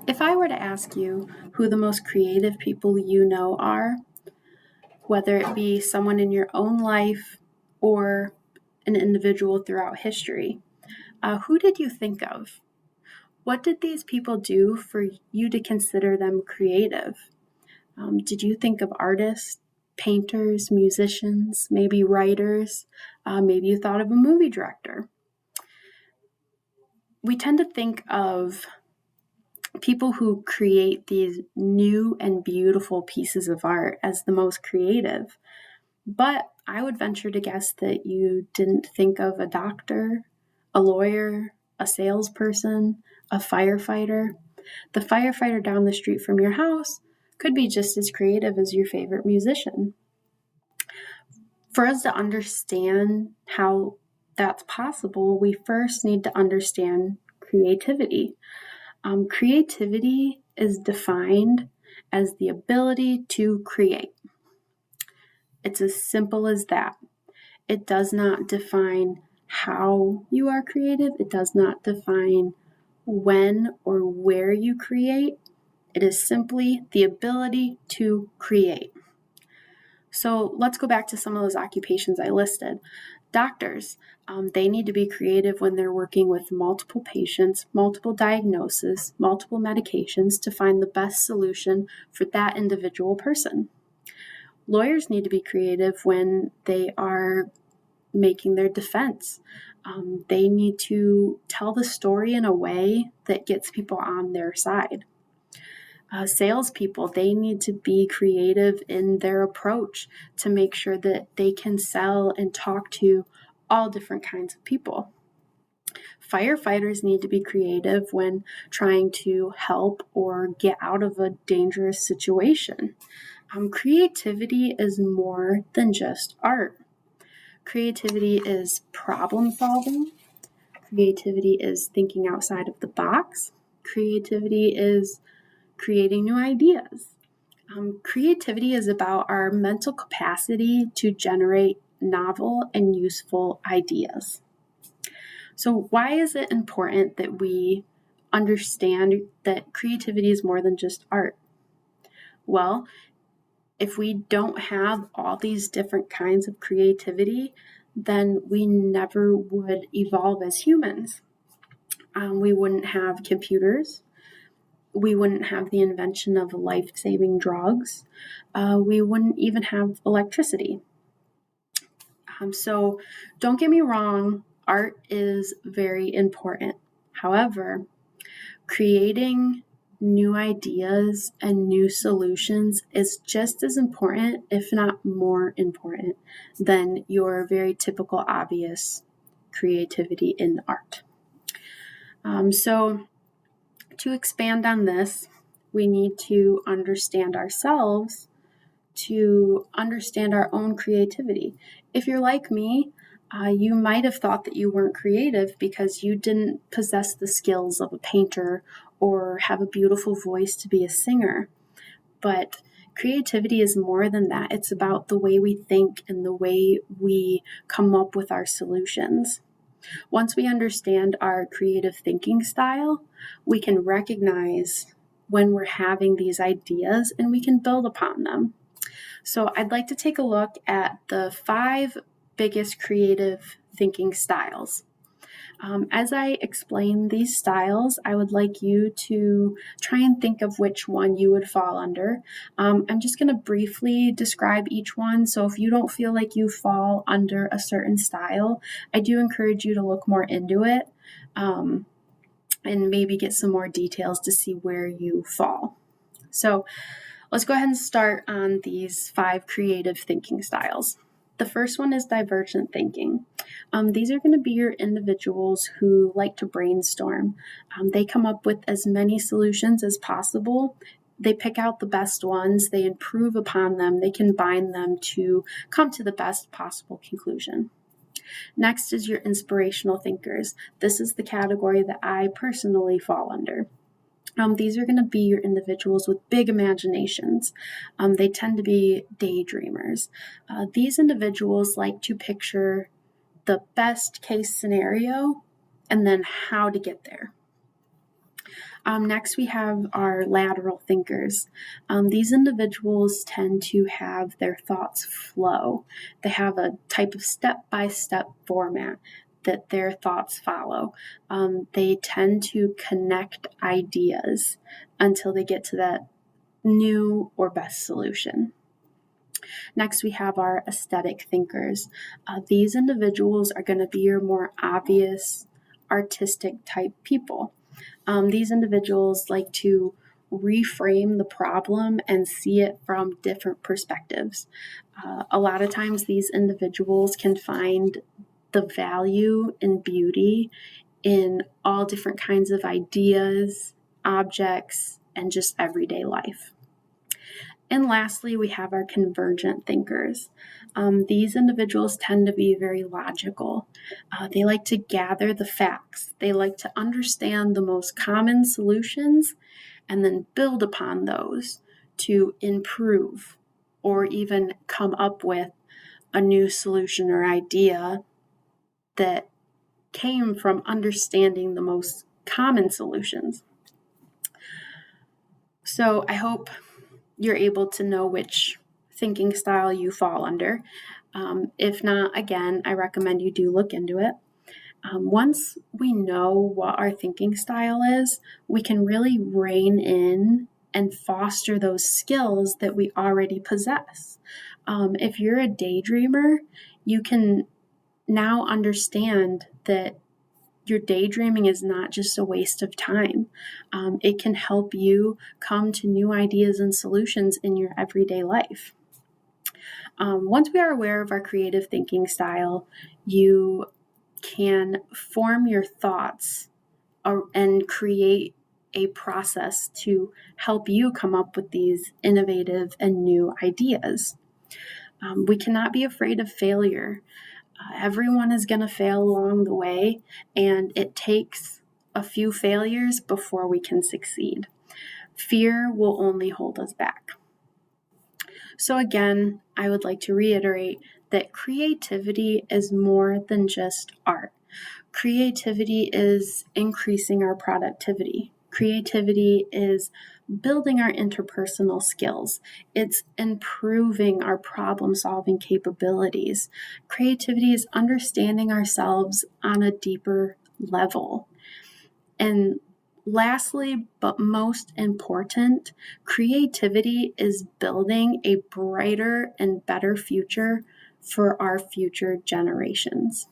If I were to ask you who the most creative people you know are, whether it be someone in your own life or an individual throughout history, who did you think of? What did these people do for you to consider them creative? Did you think of artists, painters, musicians, maybe writers? Maybe you thought of a movie director. We tend to think of people who create these new and beautiful pieces of art as the most creative. But I would venture to guess that you didn't think of a doctor, a lawyer, a salesperson, a firefighter. The firefighter down the street from your house could be just as creative as your favorite musician. For us to understand how that's possible, we first need to understand creativity. Creativity is defined as the ability to create. It's as simple as that. It does not define how you are creative. It does not define when or where you create. It is simply the ability to create. So let's go back to some of those occupations I listed. Doctors, they need to be creative when they're working with multiple patients, multiple diagnoses, multiple medications to find the best solution for that individual person. Lawyers need to be creative when they are making their defense. They need to tell the story in a way that gets people on their side. Salespeople, they need to be creative in their approach to make sure that they can sell and talk to all different kinds of people. Firefighters need to be creative when trying to help or get out of a dangerous situation. Creativity is more than just art. Creativity is problem solving. Creativity is thinking outside of the box. Creativity is creating new ideas. Creativity is about our mental capacity to generate novel and useful ideas. So why is it important that we understand that creativity is more than just art? Well, if we don't have all these different kinds of creativity, then we never would evolve as humans. We wouldn't have computers. We wouldn't have the invention of life-saving drugs. We wouldn't even have electricity. So don't get me wrong, art is very important. However, creating new ideas and new solutions is just as important, if not more important, than your very typical obvious creativity in art. So to expand on this, we need to understand ourselves to understand our own creativity. If you're like me, you might have thought that you weren't creative because you didn't possess the skills of a painter or have a beautiful voice to be a singer. But creativity is more than that. It's about the way we think and the way we come up with our solutions. Once we understand our creative thinking style, we can recognize when we're having these ideas and we can build upon them. So I'd like to take a look at the 5 biggest creative thinking styles. As I explain these styles, I would like you to try and think of which one you would fall under. I'm just going to briefly describe each one. So if you don't feel like you fall under a certain style, I do encourage you to look more into it and maybe get some more details to see where you fall. So let's go ahead and start on these 5 creative thinking styles. The first one is divergent thinking. These are going to be your individuals who like to brainstorm. They come up with as many solutions as possible. They pick out the best ones, they improve upon them, they combine them to come to the best possible conclusion. Next is your inspirational thinkers. This is the category that I personally fall under. These are going to be your individuals with big imaginations. They tend to be daydreamers. These individuals like to picture the best case scenario and then how to get there. Next, we have our lateral thinkers. These individuals tend to have their thoughts flow. They have a type of step-by-step format that their thoughts follow. They tend to connect ideas until they get to that new or best solution. Next, we have our aesthetic thinkers. These individuals are going to be your more obvious, artistic type people. These individuals like to reframe the problem and see it from different perspectives. A lot of times, these individuals can find the value and beauty in all different kinds of ideas, objects, and just everyday life. And lastly, we have our convergent thinkers. These individuals tend to be very logical. They like to gather the facts. They like to understand the most common solutions and then build upon those to improve or even come up with a new solution or idea that came from understanding the most common solutions. So I hope you're able to know which thinking style you fall under. If not, again, I recommend you do look into it. Once we know what our thinking style is, we can really rein in and foster those skills that we already possess. If you're a daydreamer, you can now understand that your daydreaming is not just a waste of time. It can help you come to new ideas and solutions in your everyday life. Once we are aware of our creative thinking style, you can form your thoughts and create a process to help you come up with these innovative and new ideas. We cannot be afraid of failure. Everyone is going to fail along the way, and it takes a few failures before we can succeed. Fear will only hold us back. So again, I would like to reiterate that creativity is more than just art. Creativity is increasing our productivity. Creativity is building our interpersonal skills. It's improving our problem-solving capabilities. Creativity is understanding ourselves on a deeper level. And lastly, but most important, creativity is building a brighter and better future for our future generations.